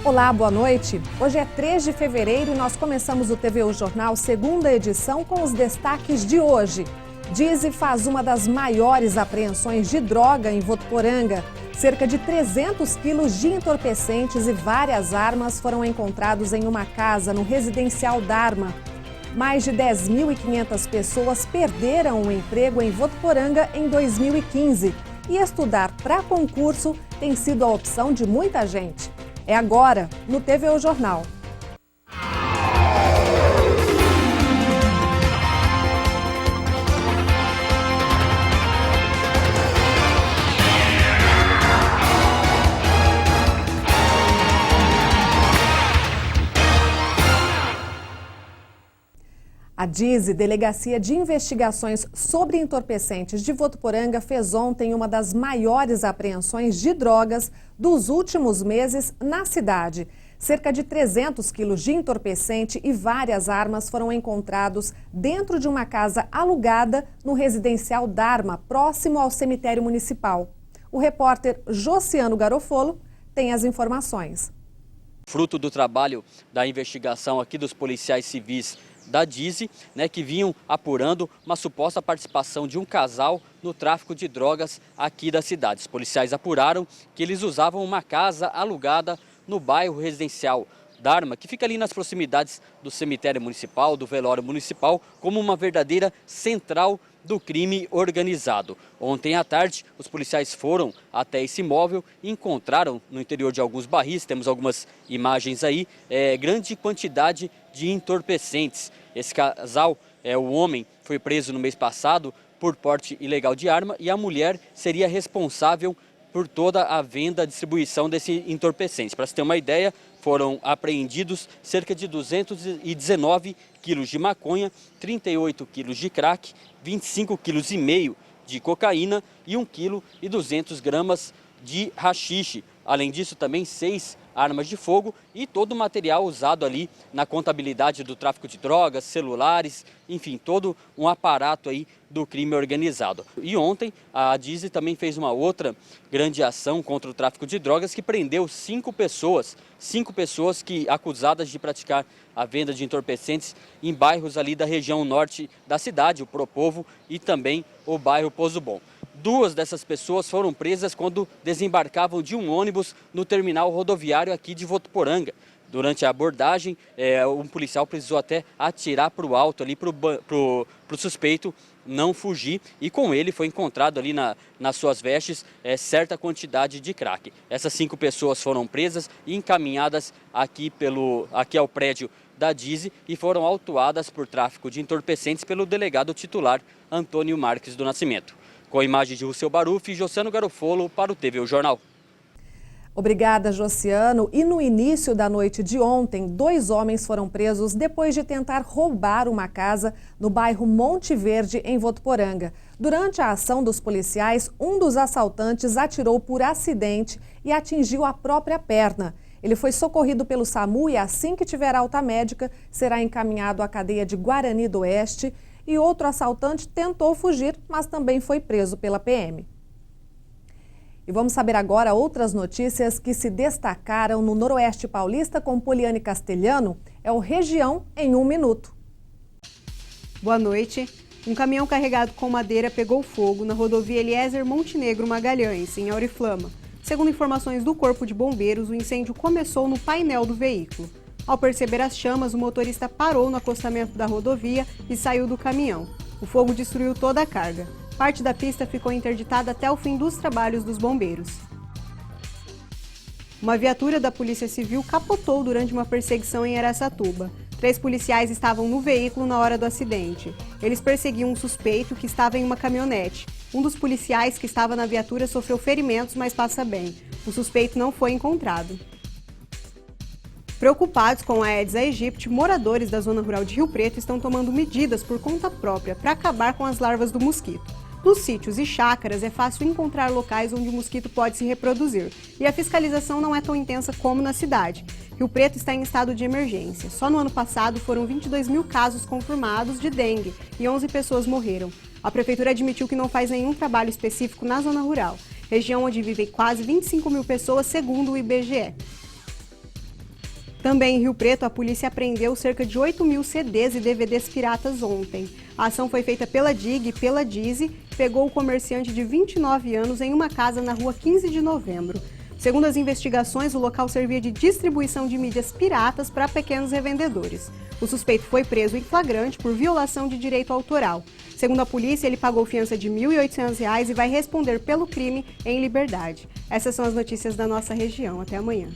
Olá, boa noite. Hoje é 3 de fevereiro e nós começamos o TVU Jornal, segunda edição, com os destaques de hoje. Dize faz uma das maiores apreensões de droga em Votuporanga. Cerca de 300 quilos de entorpecentes e várias armas foram encontrados em uma casa no residencial Dharma. Mais de 10.500 pessoas perderam o emprego em Votuporanga em 2015. E estudar para concurso tem sido a opção de muita gente. É agora, no TVU Jornal. A DIZI, Delegacia de Investigações sobre Entorpecentes de Votuporanga, fez ontem uma das maiores apreensões de drogas dos últimos meses na cidade. Cerca de 300 quilos de entorpecente e várias armas foram encontrados dentro de uma casa alugada no residencial Dharma, próximo ao cemitério municipal. O repórter Josiano Garofolo tem as informações. Fruto do trabalho da investigação aqui dos policiais civis da DIZI, que vinham apurando uma suposta participação de um casal no tráfico de drogas aqui da cidade. Os policiais apuraram que eles usavam uma casa alugada no bairro residencial Dharma, que fica ali nas proximidades do cemitério municipal, do velório municipal, como uma verdadeira central do crime organizado. Ontem à tarde, os policiais foram até esse imóvel e encontraram no interior de alguns barris, temos algumas imagens aí, grande quantidade de entorpecentes. Esse casal, o homem, foi preso no mês passado por porte ilegal de arma e a mulher seria responsável por toda a venda e distribuição desse entorpecente. Para se ter uma ideia, foram apreendidos cerca de 219 quilos de maconha, 38 quilos de crack, 25,5 quilos de cocaína e 1,2 kg de haxixe. Além disso, também 6 armas de fogo e todo o material usado ali na contabilidade do tráfico de drogas, celulares, enfim, todo um aparato aí do crime organizado. E ontem a DIZI também fez uma outra grande ação contra o tráfico de drogas que prendeu 5 pessoas que acusadas de praticar a venda de entorpecentes em bairros ali da região norte da cidade, o Propovo e também o bairro Pozo Bom. 2 dessas pessoas foram presas quando desembarcavam de um ônibus no terminal rodoviário aqui de Votuporanga. Durante a abordagem, um policial precisou até atirar para o alto ali para o suspeito não fugir e com ele foi encontrado ali nas suas vestes certa quantidade de crack. Essas 5 pessoas foram presas e encaminhadas aqui ao prédio da DIZI e foram autuadas por tráfico de entorpecentes pelo delegado titular Antônio Marques do Nascimento. Com imagens de Russell Baruf e Josiano Garofolo para o TVU Jornal. Obrigada, Josiano. E no início da noite de ontem, 2 homens foram presos depois de tentar roubar uma casa no bairro Monte Verde, em Votuporanga. Durante a ação dos policiais, um dos assaltantes atirou por acidente e atingiu a própria perna. Ele foi socorrido pelo SAMU e assim que tiver alta médica, será encaminhado à cadeia de Guarani do Oeste. E outro assaltante tentou fugir, mas também foi preso pela PM. E vamos saber agora outras notícias que se destacaram no Noroeste Paulista com Poliane Castelhano. É o Região em 1 minuto. Boa noite. Um caminhão carregado com madeira pegou fogo na rodovia Eliezer Montenegro Magalhães, em Auriflama. Segundo informações do Corpo de Bombeiros, o incêndio começou no painel do veículo. Ao perceber as chamas, o motorista parou no acostamento da rodovia e saiu do caminhão. O fogo destruiu toda a carga. Parte da pista ficou interditada até o fim dos trabalhos dos bombeiros. Uma viatura da Polícia Civil capotou durante uma perseguição em Araçatuba. 3 policiais estavam no veículo na hora do acidente. Eles perseguiam um suspeito que estava em uma caminhonete. Um dos policiais que estava na viatura sofreu ferimentos, mas passa bem. O suspeito não foi encontrado. Preocupados com a Aedes aegypti, moradores da zona rural de Rio Preto estão tomando medidas por conta própria para acabar com as larvas do mosquito. Nos sítios e chácaras é fácil encontrar locais onde o mosquito pode se reproduzir e a fiscalização não é tão intensa como na cidade. Rio Preto está em estado de emergência. Só no ano passado foram 22 mil casos confirmados de dengue e 11 pessoas morreram. A prefeitura admitiu que não faz nenhum trabalho específico na zona rural, região onde vivem quase 25 mil pessoas, segundo o IBGE. Também em Rio Preto, a polícia apreendeu cerca de 8 mil CDs e DVDs piratas ontem. A ação foi feita pela DIG e pela Dizzy, pegou o comerciante de 29 anos em uma casa na rua 15 de novembro. Segundo as investigações, o local servia de distribuição de mídias piratas para pequenos revendedores. O suspeito foi preso em flagrante por violação de direito autoral. Segundo a polícia, ele pagou fiança de R$ 1.800 e vai responder pelo crime em liberdade. Essas são as notícias da nossa região. Até amanhã.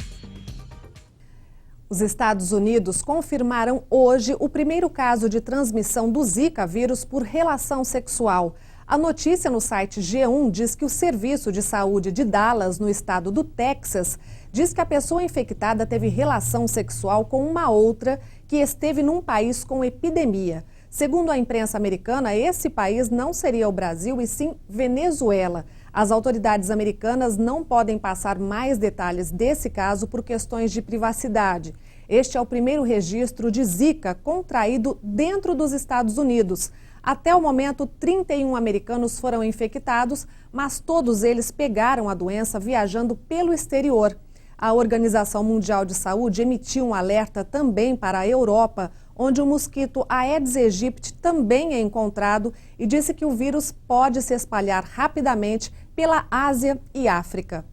Os Estados Unidos confirmaram hoje o primeiro caso de transmissão do Zika vírus por relação sexual. A notícia no site G1 diz que o Serviço de Saúde de Dallas, no estado do Texas, diz que a pessoa infectada teve relação sexual com uma outra que esteve num país com epidemia. Segundo a imprensa americana, esse país não seria o Brasil e sim Venezuela. As autoridades americanas não podem passar mais detalhes desse caso por questões de privacidade. Este é o primeiro registro de Zika contraído dentro dos Estados Unidos. Até o momento, 31 americanos foram infectados, mas todos eles pegaram a doença viajando pelo exterior. A Organização Mundial de Saúde emitiu um alerta também para a Europa, onde o mosquito Aedes aegypti também é encontrado e disse que o vírus pode se espalhar rapidamente pela Ásia e África.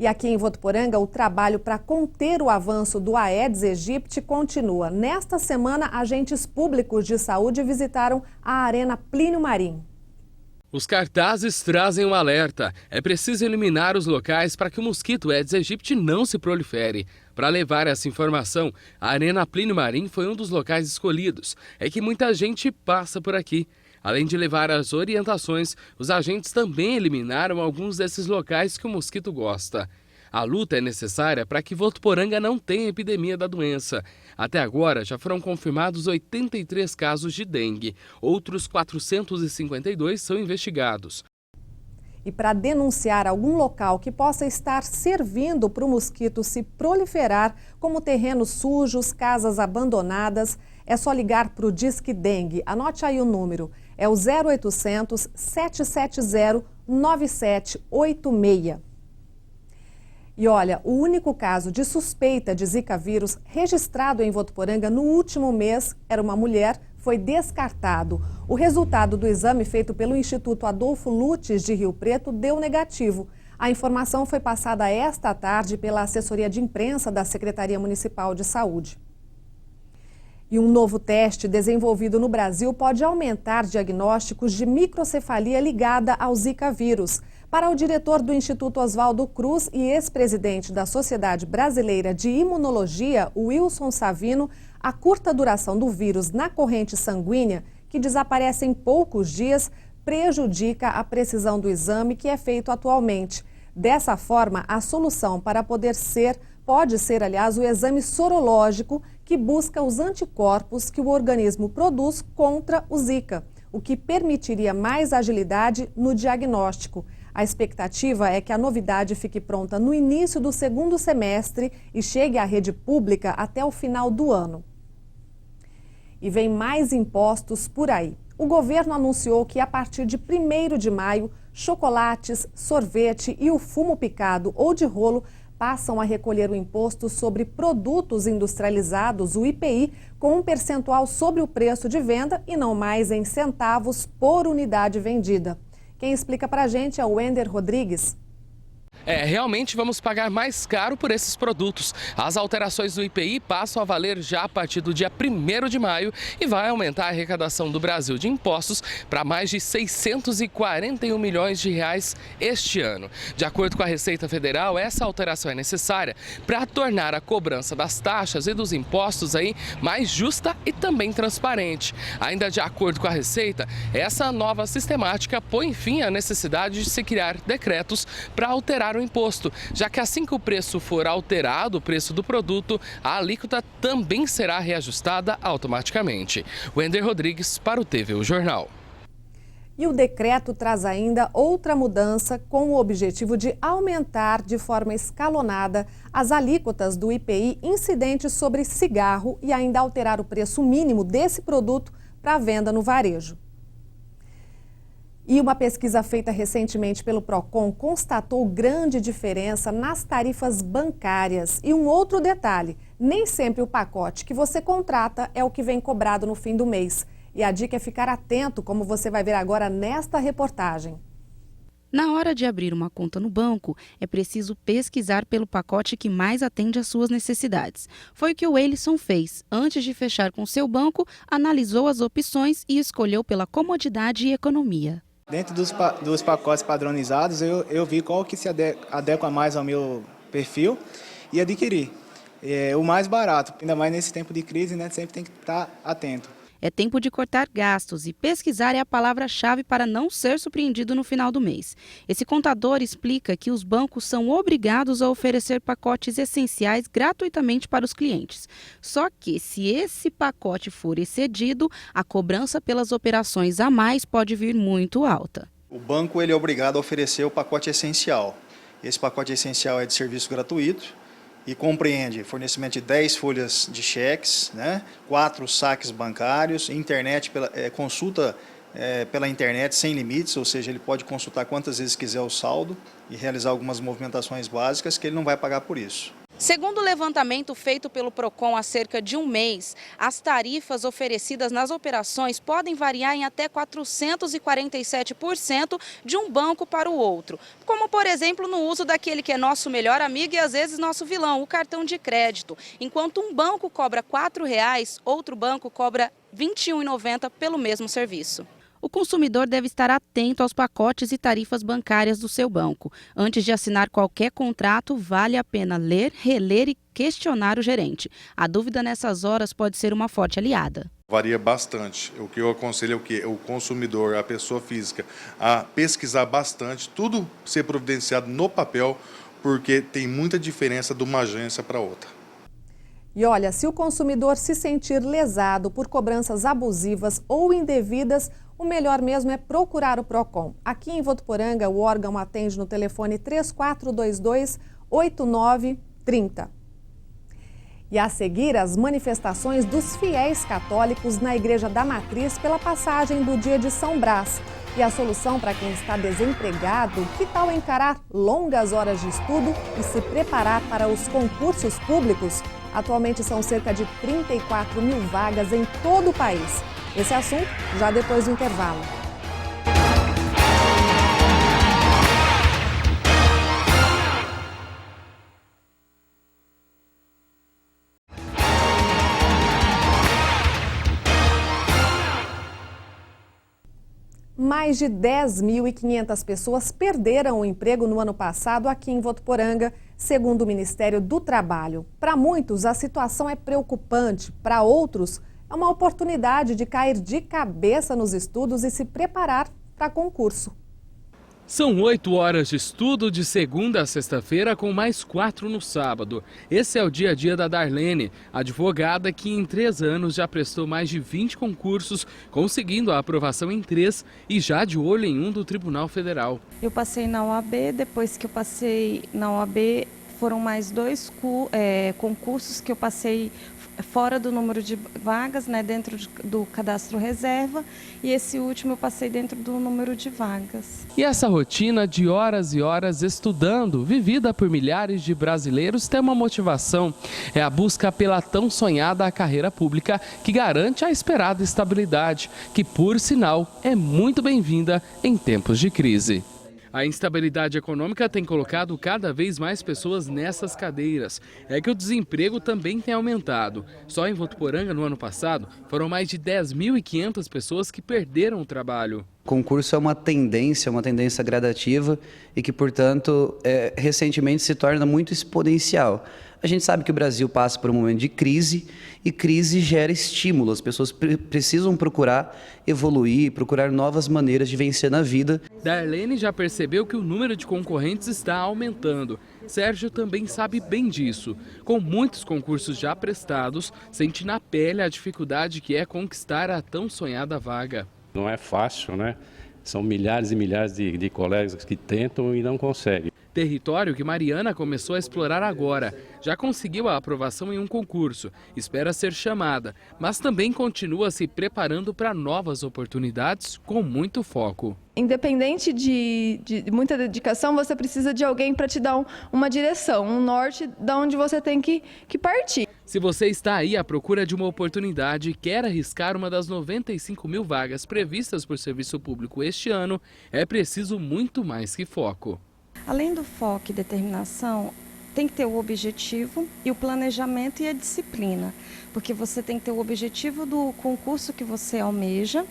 E aqui em Votuporanga, o trabalho para conter o avanço do Aedes aegypti continua. Nesta semana, agentes públicos de saúde visitaram a Arena Plínio Marim. Os cartazes trazem um alerta. É preciso eliminar os locais para que o mosquito Aedes aegypti não se prolifere. Para levar essa informação, a Arena Plínio Marim foi um dos locais escolhidos. É que muita gente passa por aqui. Além de levar as orientações, os agentes também eliminaram alguns desses locais que o mosquito gosta. A luta é necessária para que Votuporanga não tenha epidemia da doença. Até agora, já foram confirmados 83 casos de dengue. Outros 452 são investigados. E para denunciar algum local que possa estar servindo para o mosquito se proliferar, como terrenos sujos, casas abandonadas, é só ligar para o Disque Dengue. Anote aí o número, é o 0800 770 9786. E olha, o único caso de suspeita de Zika vírus registrado em Votuporanga no último mês era uma mulher, foi descartado. O resultado do exame feito pelo Instituto Adolfo Lutz de Rio Preto deu negativo. A informação foi passada esta tarde pela assessoria de imprensa da Secretaria Municipal de Saúde. E um novo teste desenvolvido no Brasil pode aumentar diagnósticos de microcefalia ligada ao Zika vírus. Para o diretor do Instituto Oswaldo Cruz e ex-presidente da Sociedade Brasileira de Imunologia, Wilson Savino, a curta duração do vírus na corrente sanguínea, que desaparece em poucos dias, prejudica a precisão do exame que é feito atualmente. Dessa forma, a solução para pode ser, aliás, o exame sorológico, que busca os anticorpos que o organismo produz contra o Zika, o que permitiria mais agilidade no diagnóstico. A expectativa é que a novidade fique pronta no início do segundo semestre e chegue à rede pública até o final do ano. E vem mais impostos por aí. O governo anunciou que a partir de 1º de maio, chocolates, sorvete e o fumo picado ou de rolo passam a recolher o imposto sobre produtos industrializados, o IPI, com um percentual sobre o preço de venda e não mais em centavos por unidade vendida. Quem explica pra gente é o Wender Rodrigues. Realmente vamos pagar mais caro por esses produtos. As alterações do IPI passam a valer já a partir do dia 1º de maio e vai aumentar a arrecadação do Brasil de impostos para mais de 641 milhões de reais este ano. De acordo com a Receita Federal, essa alteração é necessária para tornar a cobrança das taxas e dos impostos mais justa e também transparente. Ainda de acordo com a Receita, essa nova sistemática põe fim à necessidade de se criar decretos para alterar o imposto, já que assim que o preço for alterado, o preço do produto, a alíquota também será reajustada automaticamente. Wender Rodrigues para o TV Jornal. E o decreto traz ainda outra mudança com o objetivo de aumentar de forma escalonada as alíquotas do IPI incidentes sobre cigarro e ainda alterar o preço mínimo desse produto para venda no varejo. E uma pesquisa feita recentemente pelo Procon constatou grande diferença nas tarifas bancárias. E um outro detalhe, nem sempre o pacote que você contrata é o que vem cobrado no fim do mês. E a dica é ficar atento, como você vai ver agora nesta reportagem. Na hora de abrir uma conta no banco, é preciso pesquisar pelo pacote que mais atende às suas necessidades. Foi o que o Elisson fez. Antes de fechar com seu banco, analisou as opções e escolheu pela comodidade e economia. Dentro dos pacotes padronizados, eu vi qual que se adequa mais ao meu perfil e adquiri. O mais barato, ainda mais nesse tempo de crise, né? Sempre tem que estar atento. É tempo de cortar gastos e pesquisar é a palavra-chave para não ser surpreendido no final do mês. Esse contador explica que os bancos são obrigados a oferecer pacotes essenciais gratuitamente para os clientes. Só que, se esse pacote for excedido, a cobrança pelas operações a mais pode vir muito alta. O banco ele é obrigado a oferecer o pacote essencial. Esse pacote essencial é de serviço gratuito e compreende fornecimento de 10 folhas de cheques, 4 saques bancários, internet consulta pela internet sem limites, ou seja, ele pode consultar quantas vezes quiser o saldo e realizar algumas movimentações básicas que ele não vai pagar por isso. Segundo o levantamento feito pelo Procon há cerca de um mês, as tarifas oferecidas nas operações podem variar em até 447% de um banco para o outro. Como, por exemplo, no uso daquele que é nosso melhor amigo e às vezes nosso vilão, o cartão de crédito. Enquanto um banco cobra R$ 4,00, outro banco cobra R$ 21,90 pelo mesmo serviço. O consumidor deve estar atento aos pacotes e tarifas bancárias do seu banco. Antes de assinar qualquer contrato, vale a pena ler, reler e questionar o gerente. A dúvida nessas horas pode ser uma forte aliada. Varia bastante. O que eu aconselho é o quê? O consumidor, a pessoa física, a pesquisar bastante, tudo ser providenciado no papel, porque tem muita diferença de uma agência para outra. E olha, se o consumidor se sentir lesado por cobranças abusivas ou indevidas, o melhor mesmo é procurar o Procon. Aqui em Votuporanga, o órgão atende no telefone 3422-8930. E a seguir, as manifestações dos fiéis católicos na Igreja da Matriz pela passagem do dia de São Brás. E a solução para quem está desempregado, que tal encarar longas horas de estudo e se preparar para os concursos públicos? Atualmente são cerca de 34 mil vagas em todo o país. Esse assunto já depois do intervalo. Mais de 10.500 pessoas perderam o emprego no ano passado aqui em Votuporanga, segundo o Ministério do Trabalho. Para muitos, a situação é preocupante. Para outros, é uma oportunidade de cair de cabeça nos estudos e se preparar para concurso. São 8 horas de estudo de segunda a sexta-feira, com mais 4 no sábado. Esse é o dia a dia da Darlene, advogada que em 3 anos já prestou mais de 20 concursos, conseguindo a aprovação em 3 e já de olho em um do Tribunal Federal. Eu passei na OAB, depois que eu passei na OAB foram mais 2 concursos que eu passei fora do número de vagas, dentro do cadastro reserva, e esse último eu passei dentro do número de vagas. E essa rotina de horas e horas estudando, vivida por milhares de brasileiros, tem uma motivação. É a busca pela tão sonhada carreira pública que garante a esperada estabilidade, que, por sinal, é muito bem-vinda em tempos de crise. A instabilidade econômica tem colocado cada vez mais pessoas nessas cadeiras. É que o desemprego também tem aumentado. Só em Votuporanga, no ano passado, foram mais de 10.500 pessoas que perderam o trabalho. O concurso é uma tendência gradativa e que, portanto, recentemente se torna muito exponencial. A gente sabe que o Brasil passa por um momento de crise e crise gera estímulo. As pessoas precisam procurar evoluir, procurar novas maneiras de vencer na vida. Darlene já percebeu que o número de concorrentes está aumentando. Sérgio também sabe bem disso. Com muitos concursos já prestados, sente na pele a dificuldade que é conquistar a tão sonhada vaga. Não é fácil, né? São milhares e milhares de colegas que tentam e não conseguem. Território que Mariana começou a explorar agora. Já conseguiu a aprovação em um concurso, espera ser chamada, mas também continua se preparando para novas oportunidades com muito foco. Independente de muita dedicação, você precisa de alguém para te dar uma direção, um norte de onde você tem que partir. Se você está aí à procura de uma oportunidade e quer arriscar uma das 95 mil vagas previstas por serviço público este ano, é preciso muito mais que foco. Além do foco e determinação, tem que ter o objetivo e o planejamento e a disciplina, porque você tem que ter o objetivo do concurso que você almeja,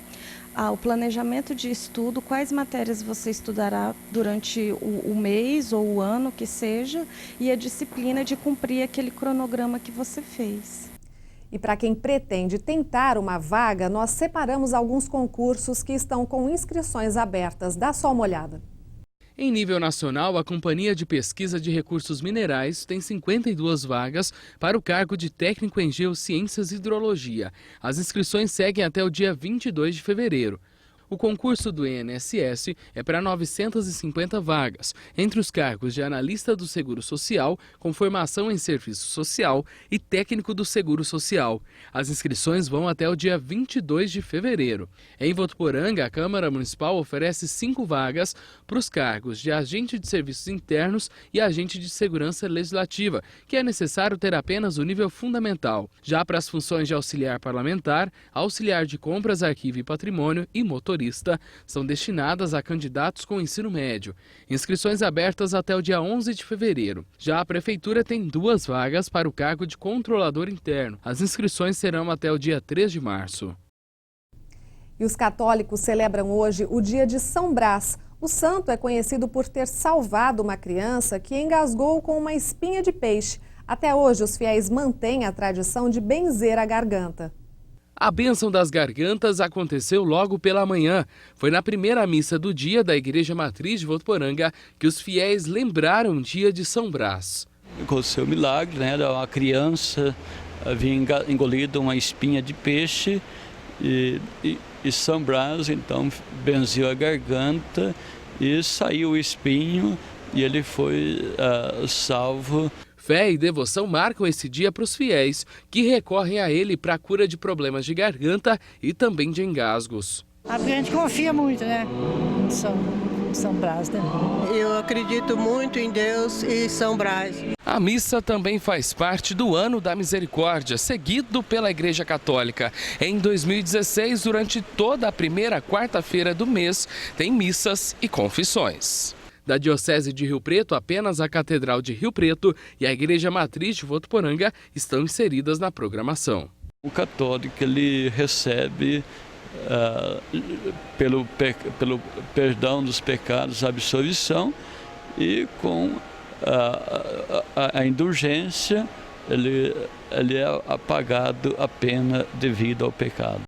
o planejamento de estudo, quais matérias você estudará durante o mês ou o ano que seja, e a disciplina de cumprir aquele cronograma que você fez. E para quem pretende tentar uma vaga, nós separamos alguns concursos que estão com inscrições abertas. Dá só uma olhada. Em nível nacional, a Companhia de Pesquisa de Recursos Minerais tem 52 vagas para o cargo de técnico em Geociências e Hidrologia. As inscrições seguem até o dia 22 de fevereiro. O concurso do INSS é para 950 vagas, entre os cargos de analista do Seguro Social, com formação em serviço social e técnico do Seguro Social. As inscrições vão até o dia 22 de fevereiro. Em Votuporanga, a Câmara Municipal oferece 5 vagas para os cargos de agente de serviços internos e agente de segurança legislativa, que é necessário ter apenas o nível fundamental. Já para as funções de auxiliar parlamentar, auxiliar de compras, arquivo e patrimônio e motorista, são destinadas a candidatos com ensino médio. Inscrições abertas até o dia 11 de fevereiro. Já a Prefeitura tem 2 vagas para o cargo de controlador interno. As inscrições serão até o dia 3 de março. E os católicos celebram hoje o dia de São Brás. O santo é conhecido por ter salvado uma criança que engasgou com uma espinha de peixe. Até hoje, os fiéis mantêm a tradição de benzer a garganta. A bênção das gargantas aconteceu logo pela manhã. Foi na primeira missa do dia da Igreja Matriz de Votuporanga que os fiéis lembraram o dia de São Brás. Aconteceu o milagre, né? Uma criança havia engolido uma espinha de peixe e São Brás então benzeu a garganta e saiu o espinho e ele foi salvo. Fé e devoção marcam esse dia para os fiéis, que recorrem a ele para a cura de problemas de garganta e também de engasgos. A gente confia muito, né? São Brás, né? Eu acredito muito em Deus e São Brás. A missa também faz parte do Ano da Misericórdia, seguido pela Igreja Católica. Em 2016, durante toda a primeira quarta-feira do mês, tem missas e confissões. Da Diocese de Rio Preto, apenas a Catedral de Rio Preto e a Igreja Matriz de Votuporanga estão inseridas na programação. O católico ele recebe pelo perdão dos pecados a absolvição e com a indulgência ele é apagado a pena devida ao pecado.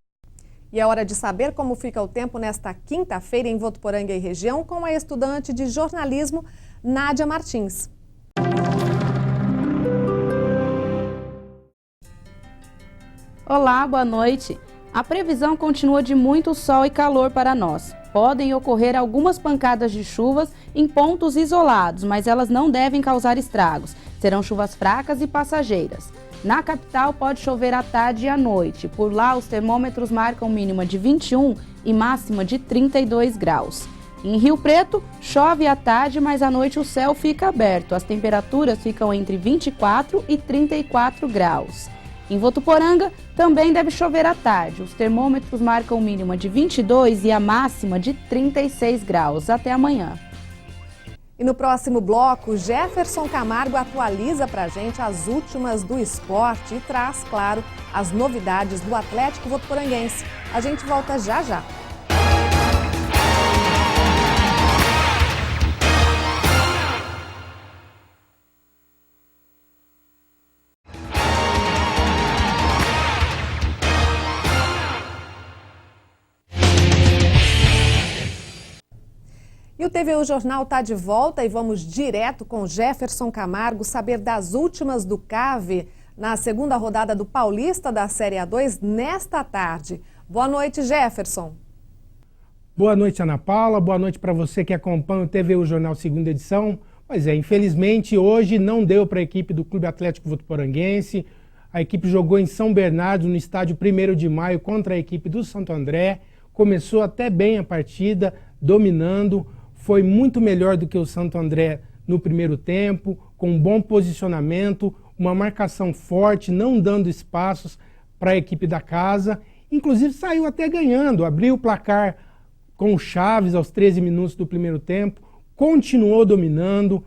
E é hora de saber como fica o tempo nesta quinta-feira em Votuporanga e região com a estudante de jornalismo Nádia Martins. Olá, boa noite. A previsão continua de muito sol e calor para nós. Podem ocorrer algumas pancadas de chuvas em pontos isolados, mas elas não devem causar estragos. Serão chuvas fracas e passageiras. Na capital pode chover à tarde e à noite. Por lá, os termômetros marcam mínima de 21 e máxima de 32 graus. Em Rio Preto, chove à tarde, mas à noite o céu fica aberto. As temperaturas ficam entre 24 e 34 graus. Em Votuporanga, também deve chover à tarde. Os termômetros marcam mínima de 22 e a máxima de 36 graus. Até amanhã. E no próximo bloco, Jefferson Camargo atualiza pra gente as últimas do esporte e traz, claro, as novidades do Atlético Votuporanguense. A gente volta já já. E o TVU Jornal está de volta e vamos direto com Jefferson Camargo saber das últimas do CAV na segunda rodada do Paulista da Série A2 nesta tarde. Boa noite, Jefferson. Boa noite, Ana Paula. Boa noite para você que acompanha o TVU Jornal segunda edição. Pois é, infelizmente hoje não deu para a equipe do Clube Atlético Votuporanguense. A equipe jogou em São Bernardo, no estádio 1º de Maio, contra a equipe do Santo André. Começou até bem a partida, dominando. Foi muito melhor do que o Santo André no primeiro tempo, com um bom posicionamento, uma marcação forte, não dando espaços para a equipe da casa. Inclusive saiu até ganhando, abriu o placar com o Chaves aos 13 minutos do primeiro tempo. Continuou dominando,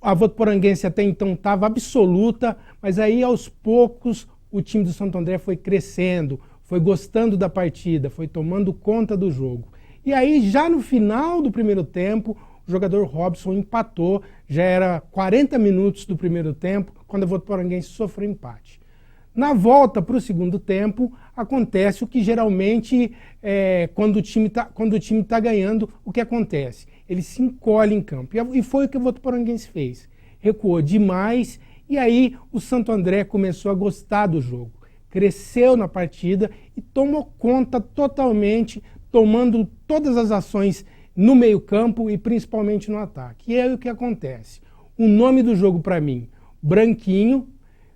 a Votuporanguense até então estava absoluta, mas aí aos poucos o time do Santo André foi crescendo, foi gostando da partida, foi tomando conta do jogo. E aí já no final do primeiro tempo, o jogador Robson empatou, já era 40 minutos do primeiro tempo, quando a Votuporanguense sofreu empate. Na volta para o segundo tempo, acontece o que geralmente, quando o time está ganhando, o que acontece? Ele se encolhe em campo. E foi o que o Votuporanguense fez. Recuou demais e aí o Santo André começou a gostar do jogo. Cresceu na partida e tomou conta totalmente, tomando todas as ações no meio-campo e principalmente no ataque. E aí o que acontece? O nome do jogo para mim, Branquinho,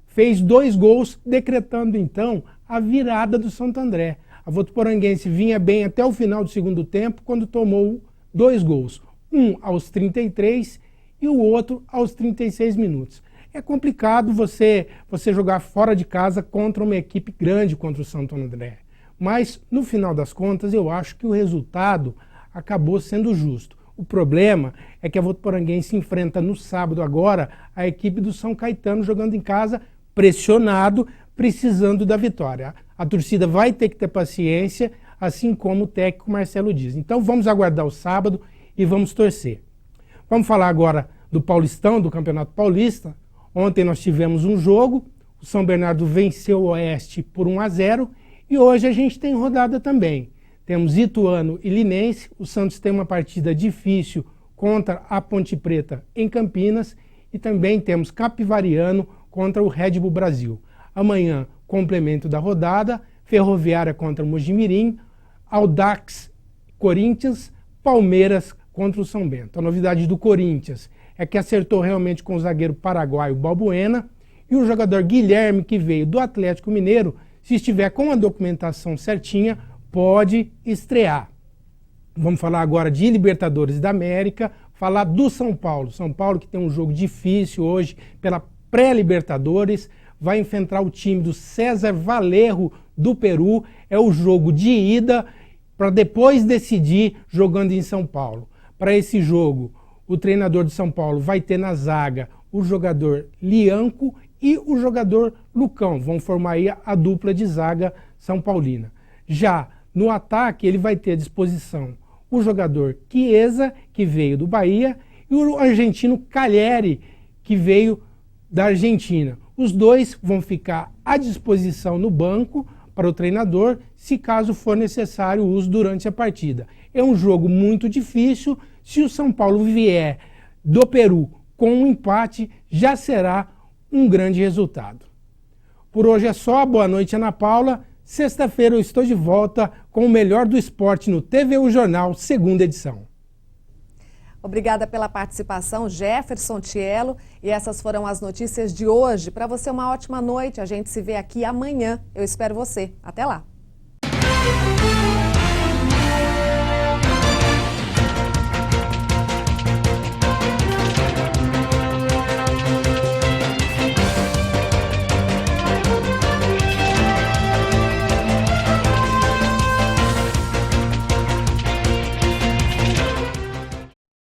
fez 2 gols, decretando então a virada do Santo André. A Votuporanguense vinha bem até o final do segundo tempo, quando tomou 2 gols. Um aos 33 e o outro aos 36 minutos. É complicado você jogar fora de casa contra uma equipe grande, contra o Santo André. Mas, no final das contas, eu acho que o resultado acabou sendo justo. O problema é que a Votuporanguense enfrenta no sábado agora a equipe do São Caetano jogando em casa, pressionado, precisando da vitória. A torcida vai ter que ter paciência, assim como o técnico Marcelo diz. Então vamos aguardar o sábado e vamos torcer. Vamos falar agora do Paulistão, do Campeonato Paulista. Ontem nós tivemos um jogo, o São Bernardo venceu o Oeste por 1-0 e hoje a gente tem rodada também. Temos Ituano e Linense, o Santos tem uma partida difícil contra a Ponte Preta em Campinas e também temos Capivariano contra o Red Bull Brasil. Amanhã, complemento da rodada, Ferroviária contra o Mojimirim, Audax, Corinthians, Palmeiras contra o São Bento. A novidade do Corinthians é que acertou realmente com o zagueiro paraguaio Balbuena e o jogador Guilherme, que veio do Atlético Mineiro, se estiver com a documentação certinha, pode estrear. Vamos falar agora de Libertadores da América, falar do São Paulo. São Paulo que tem um jogo difícil hoje pela pré-Libertadores, vai enfrentar o time do César Valerro do Peru. É o jogo de ida para depois decidir jogando em São Paulo. Para esse jogo, o treinador de São Paulo vai ter na zaga o jogador Lianco e o jogador Lucão. Vão formar aí a dupla de zaga São Paulina. Já no ataque, ele vai ter à disposição o jogador Chiesa, que veio do Bahia, e o argentino Cagliari, que veio da Argentina. Os dois vão ficar à disposição no banco para o treinador, se caso for necessário o uso durante a partida. É um jogo muito difícil. Se o São Paulo vier do Peru com um empate, já será um grande resultado. Por hoje é só. Boa noite, Ana Paula. Sexta-feira eu estou de volta com o melhor do esporte no TVU Jornal, segunda edição. Obrigada pela participação, Jefferson Tielo. E essas foram as notícias de hoje. Para você, uma ótima noite. A gente se vê aqui amanhã. Eu espero você. Até lá.